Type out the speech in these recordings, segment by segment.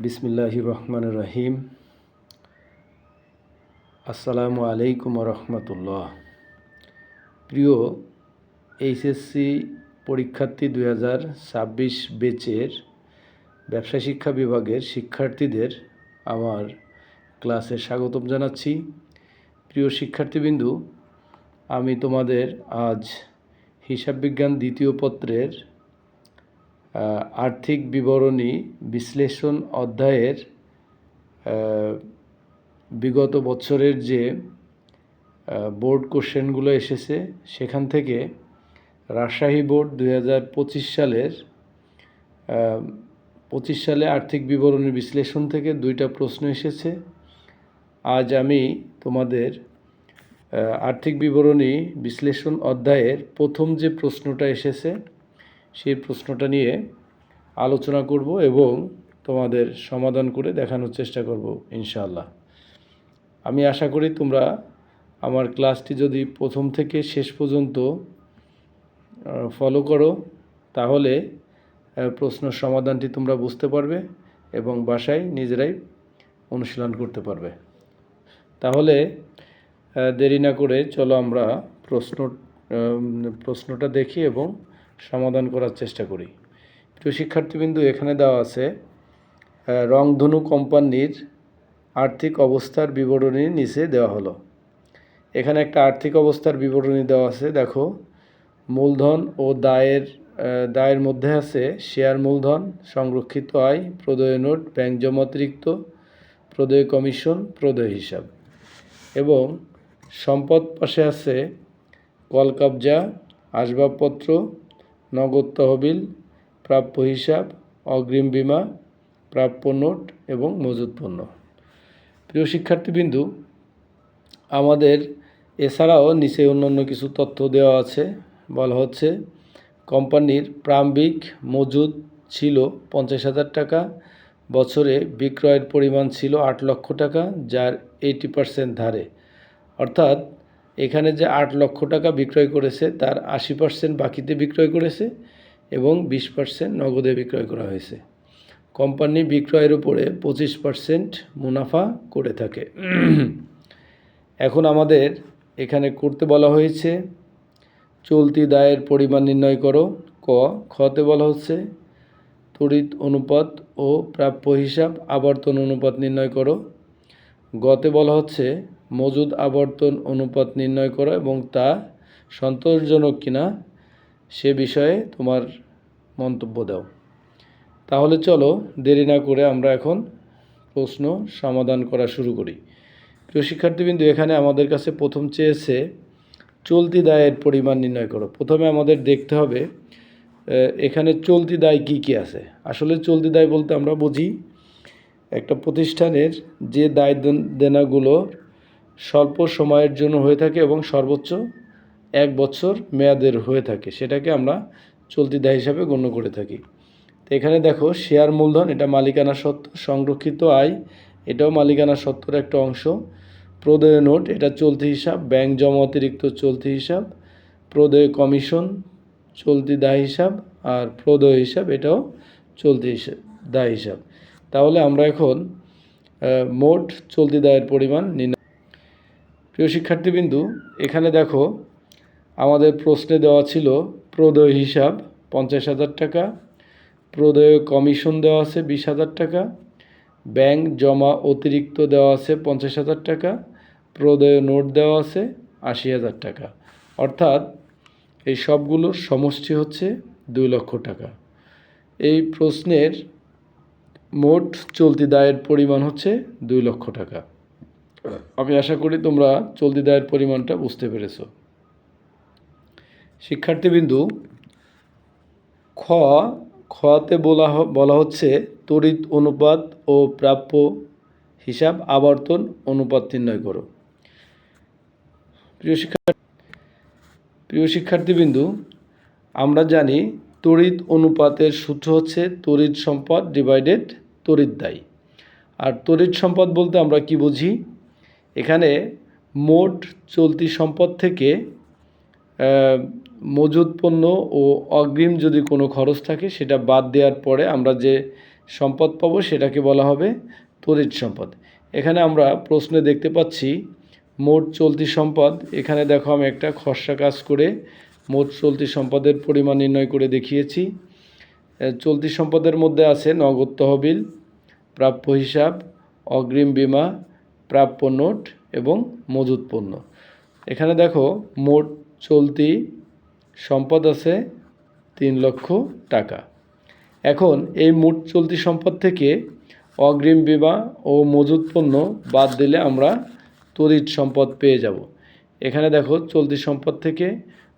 বিসমিল্লাহির রহমানির রহিম। আসসালামু আলাইকুম রহমতুল্লাহ। প্রিয় এইচএসসি পরীক্ষার্থী 2026 ব্যাচের ব্যবসা শিক্ষা বিভাগের শিক্ষার্থীদের আমার ক্লাসে স্বাগতম জানাচ্ছি। প্রিয় শিক্ষার্থীবৃন্দু, আমি তোমাদের আজ হিসাব বিজ্ঞান দ্বিতীয় পত্রের আর্থিক বিবরণী বিশ্লেষণ অধ্যায়ের বিগত বছরের যে বোর্ড কোশ্চেনগুলো এসেছে সেখান থেকে রাজশাহী বোর্ড 2025 সালে আর্থিক বিবরণী বিশ্লেষণ থেকে 2টা প্রশ্ন এসেছে। আজ আমি তোমাদের আর্থিক বিবরণী বিশ্লেষণ অধ্যায়ের প্রথম যে প্রশ্নটা এসেছে সেই প্রশ্নটা নিয়ে আলোচনা করব এবং তোমাদের সমাধান করে দেখানোর চেষ্টা করব ইনশাআল্লাহ। আমি আশা করি তোমরা আমার ক্লাসটি যদি প্রথম থেকে শেষ পর্যন্ত ফলো করো তাহলে প্রশ্নের সমাধানটি তোমরা বুঝতে পারবে এবং বাসায় নিজেরাই অনুশীলন করতে পারবে। তাহলে দেরি না করে চলো আমরা প্রশ্নটা দেখি এবং সমাধান করার চেষ্টা করি। প্রিয় শিক্ষার্থীবৃন্দু, এখানে দেওয়া আছে রংধনু কোম্পানির আর্থিক অবস্থার বিবরণী নিচে দেওয়া হলো। এখানে একটা আর্থিক অবস্থার বিবরণী দেওয়া আছে। দেখো, মূলধন ও দায়ের মধ্যে আছে শেয়ার মূলধন, সংরক্ষিত আয়, প্রদেয় নোট, ব্যাংক জমা অতিরিক্ত, প্রদেয় কমিশন, প্রদেয় হিসাব। এবং সম্পদ পাশে আছে কলকবজা, আসবাবপত্র, নগদ তহবিল, প্রাপ্য হিসাব, অগ্রিম বীমা, প্রাপ্য নোট এবং মজুদ পণ্য। প্রিয় শিক্ষার্থীবৃন্দু, আমাদের এছাড়াও নিচে অন্যান্য কিছু তথ্য দেওয়া আছে। বলা হচ্ছে কোম্পানির প্রারম্ভিক মজুদ ছিল 50,000 টাকা, বছরে বিক্রয়ের পরিমাণ ছিল 8 লক্ষ টাকা, যার 80% ধারে। অর্থাৎ এখানে যে 8 লক্ষ টাকা বিক্রয় করেছে তার 80% বাকিতে বিক্রয় করেছে এবং 20% নগদে বিক্রয় করা হয়েছে। কোম্পানি বিক্রয়ের উপরে 25% মুনাফা করে থাকে। এখন আমাদের এখানে করতে বলা হয়েছে চলতি দায়ের পরিমাণ নির্ণয় করো। খতে বলা হচ্ছে তড়িৎ অনুপাত ও প্রাপ্য হিসাব আবর্তন অনুপাত নির্ণয় করো। গতে বলা হচ্ছে মজুদ আবর্তন অনুপাত নির্ণয় করো এবং তা সন্তোষজনক কিনা সে বিষয়ে তোমার মন্তব্য দাও। তাহলে চলো দেরি না করে আমরা এখন প্রশ্ন সমাধান করা শুরু করি। প্রিয় শিক্ষার্থীবৃন্দু, এখানে আমাদের কাছে প্রথম চেয়েছে চলতি দায়ের পরিমাণ নির্ণয় করো। প্রথমে আমাদের দেখতে হবে এখানে চলতি দায় কী কী আছে। আসলে চলতি দায় বলতে আমরা বুঝি একটা প্রতিষ্ঠানের যে দায় দেনাগুলো স্বল্প সময়ের জন্য হয়ে থাকে এবং সর্বোচ্চ 1 বছর মেয়াদের হয়ে থাকে, সেটাকে আমরা চলতি দায় হিসাবে গণ্য করে থাকি। তো এখানে দেখো, শেয়ার মূলধন এটা মালিকানা সত্ত্ব, সংরক্ষিত আয় এটাও মালিকানা সত্ত্বের একটা অংশ, প্রদেয় নোট এটা চলতি হিসাব, ব্যাংক জমা অতিরিক্ত চলতি হিসাব, প্রদেয় কমিশন চলতি দায় হিসাব, আর প্রদেয় হিসাব এটাও চলতি দায় হিসাব। তাহলে আমরা এখন মোট চলতি দায়ের পরিমাণ নির্ণয়। প্রিয় শিক্ষার্থীবৃন্দু, এখানে দেখো আমাদের প্রশ্নে দেওয়া ছিল প্রদেয় হিসাব 50,000 টাকা, প্রদেয় কমিশন দেওয়া আছে 20,000 টাকা, ব্যাংক জমা অতিরিক্ত দেওয়া আছে 50,000 টাকা, প্রদেয় নোট দেওয়া আছে 80,000 টাকা। অর্থাৎ এই সবগুলোর সমষ্টি হচ্ছে 2 লক্ষ টাকা। এই প্রশ্নের মোট চলতি দায়ের পরিমাণ হচ্ছে 2 লক্ষ টাকা। আমি আশা করি তোমরা চলতি দায়ের পরিমাণটা বুঝতে পেরেছো। শিক্ষার্থীবৃন্দু, খতে বলা হচ্ছে তড়িৎ অনুপাত ও প্রাপ্য হিসাব আবর্তন অনুপাত নির্ণয় করো। প্রিয় শিক্ষার্থীবৃন্দু, আমরা জানি তড়িৎ অনুপাতের সূত্র হচ্ছে তড়িৎ সম্পদ ডিভাইডেড তড়িৎ দায়। আর তড়িৎ সম্পদ বলতে আমরা কি বুঝি, এখানে মোট চলতি সম্পদ থেকে মজুদ পণ্য ও অগ্রিম যদি কোনো খরচ থাকে সেটা বাদ দেওয়ার পরে আমরা যে সম্পদ পাবো সেটাকে বলা হবে তড়িৎ সম্পদ। এখানে আমরা প্রশ্নে দেখতে পাচ্ছি মোট চলতি সম্পদ। এখানে দেখো আমি একটা খসড়া কাজ করে মোট চলতি সম্পদের পরিমাণ নির্ণয় করে দেখিয়েছি। চলতি সম্পদের মধ্যে আছে নগদ তহবিল, প্রাপ্য হিসাব, অগ্রিম বীমা, প্রাপ্য নোট এবং মজুত পণ্য। এখানে দেখো মোট চলতি সম্পদ আছে 3 লক্ষ টাকা। এখন এই মোট চলতি সম্পদ থেকে অগ্রিম বীমা ও মজুত পণ্য বাদ দিলে আমরা তড়িৎ সম্পদ পেয়ে যাব। এখানে দেখো চলতি সম্পদ থেকে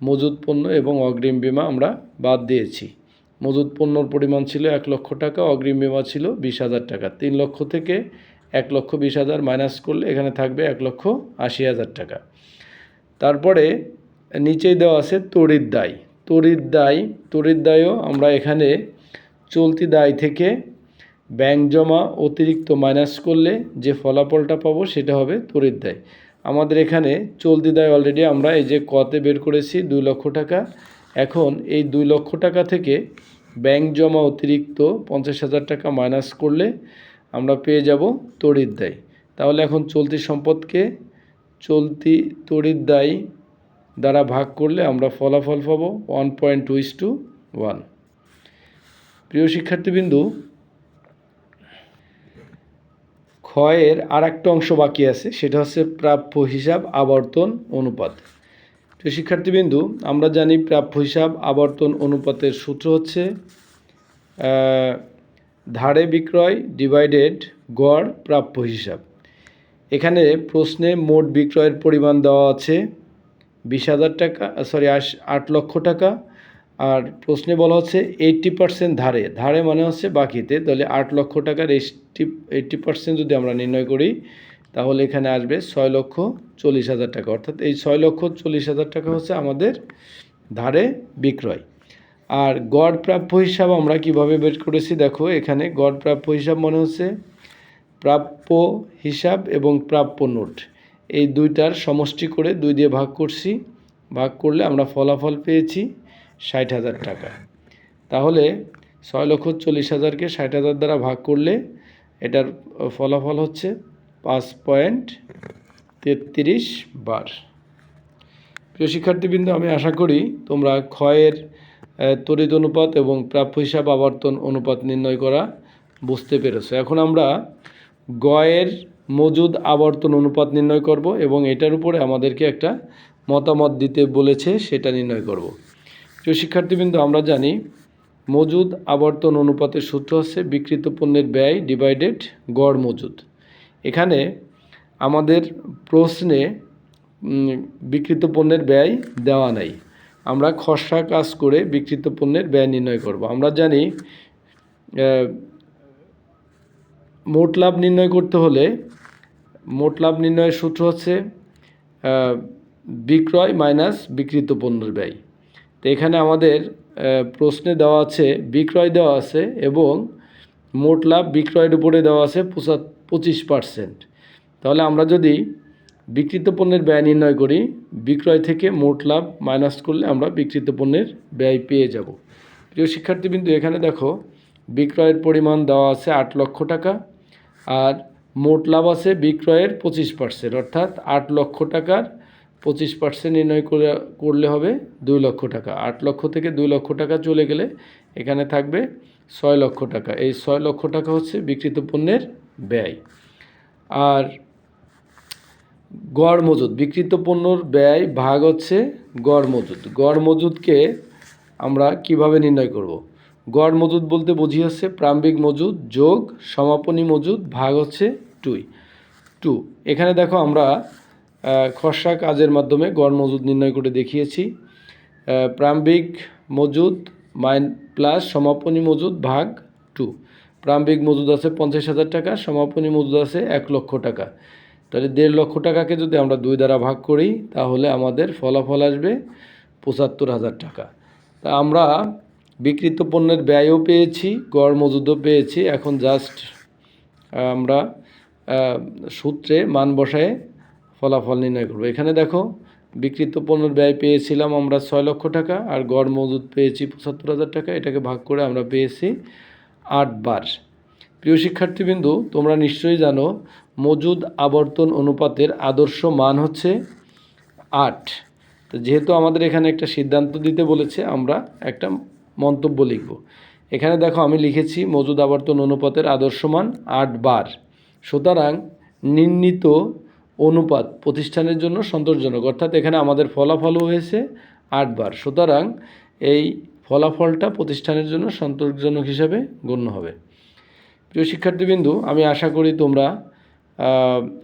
মজুত পণ্য এবং অগ্রিম বীমা আমরা বাদ দিয়েছি। মজুত পণ্যর পরিমাণ ছিল 1 লক্ষ টাকা, অগ্রিম বীমা ছিল 20,000 টাকা। 3 লক্ষ থেকে 1,20,000 মাইনাস করলে এখানে থাকবে 1,80,000 টাকা। তারপরে নিচেই দেওয়া আছে তড়িৎ দায়। তড়িৎ দায়ও আমরা এখানে চলতি দায় থেকে ব্যাংক জমা অতিরিক্ত মাইনাস করলে যে ফলাফলটা পাবো সেটা হবে তড়িৎ দায়। আমাদের এখানে চলতি দায় অলরেডি আমরা এই যে কতে বের করেছি 2 লক্ষ টাকা। এখন এই 2 লক্ষ টাকা থেকে ব্যাংক জমা অতিরিক্ত 50,000 টাকা মাইনাস করলে আমরা পেয়ে যাব তড়িৎ দায়। তাহলে এখন চলতি সম্পদকে চলতি তড়িৎ দায় দ্বারা ভাগ করলে আমরা ফলাফল পাবো 1.2:1। প্রিয় শিক্ষার্থীবৃন্দু, ক্ষয়ের আর একটা অংশ বাকি আছে, সেটা হচ্ছে প্রাপ্য হিসাব আবর্তন অনুপাত। প্রিয় শিক্ষার্থীবৃন্দু, আমরা জানি প্রাপ্য হিসাব আবর্তন অনুপাতের সূত্র হচ্ছে ধারে বিক্রয় ডিভাইডেড গড় প্রাপ্য হিসাব। এখানে প্রশ্নে মোট বিক্রয়ের পরিমাণ দেওয়া আছে 20,000 টাকা, 8 লক্ষ টাকা। আর প্রশ্নে বলা হচ্ছে 80% ধারে মানে হচ্ছে বাকিতে। তাহলে 8 লক্ষ টাকার 80% যদি আমরা নির্ণয় করি তাহলে এখানে আসবে 6,40,000 টাকা। অর্থাৎ এই 6,40,000 টাকা হচ্ছে আমাদের ধারে বিক্রয়। আর গড় প্রাপ্য হিসাব আমরা কিভাবে বের করেছি দেখো, এখানে গড় প্রাপ্য হিসাব মনে হচ্ছে প্রাপ্য হিসাব এবং প্রাপ্য নোট এই দুইটার সমষ্টি করে 2 দিয়ে ভাগ করছি। ভাগ করলে আমরা ফলাফল পেয়েছি 60,000 টাকা। তাহলে 6,40,000কে 60,000 দ্বারা ভাগ করলে এটার ফলাফল হচ্ছে 5.33 বার। প্রিয় শিক্ষার্থীবৃন্দ, আমি আশা করি তোমরা ক্ষয়ের তড়িৎ অনুপাত এবং প্রাপ্য হিসাব আবর্তন অনুপাত নির্ণয় করা বুঝতে পেরেছো। এখন আমরা গয়ের মজুদ আবর্তন অনুপাত নির্ণয় করব এবং এটার উপরে আমাদেরকে একটা মতামত দিতে বলেছে, সেটা নির্ণয় করব। প্রিয় শিক্ষার্থীবৃন্দ, আমরা জানি মজুদ আবর্তন অনুপাতের সূত্র হচ্ছে বিক্রিত পণ্যের ব্যয় ডিভাইডেড গড় মজুদ। এখানে আমাদের প্রশ্নে বিক্রিত পণ্যের ব্যয় দেওয়া নাই। আমরা খসড়া কাজ করে বিক্রিত পণ্যের ব্যয় নির্ণয় করব। আমরা জানি মোট লাভ নির্ণয় করতে হলে মোট লাভ নির্ণয়ের সূত্র হচ্ছে বিক্রয় মাইনাস বিক্রিত পণ্যের ব্যয়। তো এখানে আমাদের প্রশ্নে দেওয়া আছে বিক্রয় দেওয়া আছে এবং মোট লাভ বিক্রয়ের উপরে দেওয়া আছে 25%। তাহলে আমরা যদি বিক্রিত পণ্যের ব্যয় নির্ণয় করি, বিক্রয় থেকে মোট লাভ মাইনাস করলে আমরা বিক্রিত পণ্যের ব্যয় পেয়ে যাব। প্রিয় শিক্ষার্থীবৃন্দু, এখানে দেখো বিক্রয়ের পরিমাণ দেওয়া আছে 8 লক্ষ টাকা আর মোট লাভ আছে বিক্রয়ের 25%, অর্থাৎ 8 লক্ষ টাকার 25% নির্ণয় করলে হবে 2 লক্ষ টাকা। 8 লক্ষ থেকে 2 লক্ষ টাকা চলে গেলে এখানে থাকবে 6 লক্ষ টাকা। এই 6 লক্ষ টাকা হচ্ছে বিক্রিত পণ্যের ব্যয়। আর গড় মজুদ, বিক্রিত পণ্যর ব্যয় ভাগ হচ্ছে গড় মজুদ। গড় মজুদকে আমরা কিভাবে নির্ণয় করব? গড় মজুদ বলতে বুঝি হচ্ছে প্রারম্ভিক মজুদ যোগ সমাপনী মজুদ ভাগ হচ্ছে 2। এখানে দেখো আমরা খসড়া কাজের মাধ্যমে গড় মজুদ নির্ণয় করে দেখিয়েছি। প্রারম্ভিক মজুদ প্লাস সমাপনী মজুদ ভাগ 2। প্রারম্ভিক মজুদ আছে 50,000 টাকা, সমাপনী মজুদ আছে 1 লক্ষ টাকা। তাহলে 1.5 লক্ষ টাকাকে যদি আমরা 2 দ্বারা ভাগ করি তাহলে আমাদের ফলাফল আসবে 75,000 টাকা। তা আমরা বিক্রিত পণ্যের ব্যয়ও পেয়েছি, গড় মজুদও পেয়েছি। এখন জাস্ট আমরা সূত্রে মান বসায় ফলাফল নির্ণয় করব। এখানে দেখো বিক্রিত পণ্যের ব্যয় পেয়েছিলাম আমরা 6 লক্ষ টাকা আর গড় মজুদ পেয়েছি 75,000 টাকা। এটাকে ভাগ করে আমরা পেয়েছি 8 বার। প্রিয় শিক্ষার্থীবৃন্দু, তোমরা নিশ্চয়ই জানো মজুদ আবর্তন অনুপাতের আদর্শ মান হচ্ছে 8। তো যেহেতু আমাদের এখানে একটা সিদ্ধান্ত দিতে বলেছে, আমরা একটা মন্তব্য লিখব। এখানে দেখো আমি লিখেছি মজুদ আবর্তন অনুপাতের আদর্শ মান 8 বার। সুতরাং নির্ণীত অনুপাত প্রতিষ্ঠানের জন্য সন্তোষজনক, অর্থাৎ এখানে আমাদের ফলাফলও হয়েছে 8 বার। সুতরাং এই ফলাফলটা প্রতিষ্ঠানের জন্য সন্তোষজনক হিসাবে গণ্য হবে। প্রিয় শিক্ষার্থীবৃন্দু, আমি আশা করি তোমরা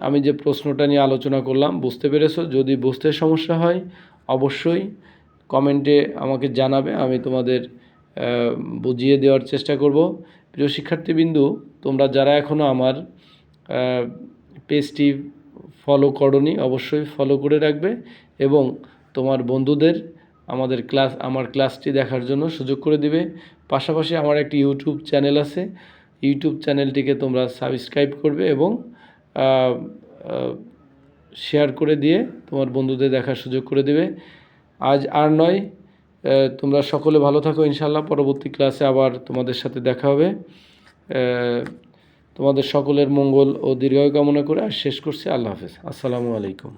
আমি যে প্রশ্নটা নিয়ে আলোচনা করলাম বুঝতে পেরেছো। যদি বুঝতে সমস্যা হয় অবশ্যই কমেন্টে আমাকে জানাবে, আমি তোমাদের বুঝিয়ে দেওয়ার চেষ্টা করব। প্রিয় শিক্ষার্থীবৃন্দু, তোমরা যারা এখনও আমার পেজটি ফলো করোনি অবশ্যই ফলো করে রাখবে এবং তোমার বন্ধুদের আমার ক্লাসটি দেখার জন্য সুযোগ করে দিবে। পাশাপাশি আমার একটি ইউটিউব চ্যানেল আছে, ইউটিউব চ্যানেলটিকে তোমরা সাবস্ক্রাইব করবে এবং শেয়ার করে দিয়ে তোমার বন্ধুদের দেখার সুযোগ করে দেবে। আজ আর নয়, তোমরা সকলে ভালো থাকো। ইনশাআল্লাহ পরবর্তী ক্লাসে আবার তোমাদের সাথে দেখা হবে। তোমাদের সকলের মঙ্গল ও দীর্ঘায়ু কামনা করে আর শেষ করছি। আল্লাহ হাফেজ। আসসালামু আলাইকুম।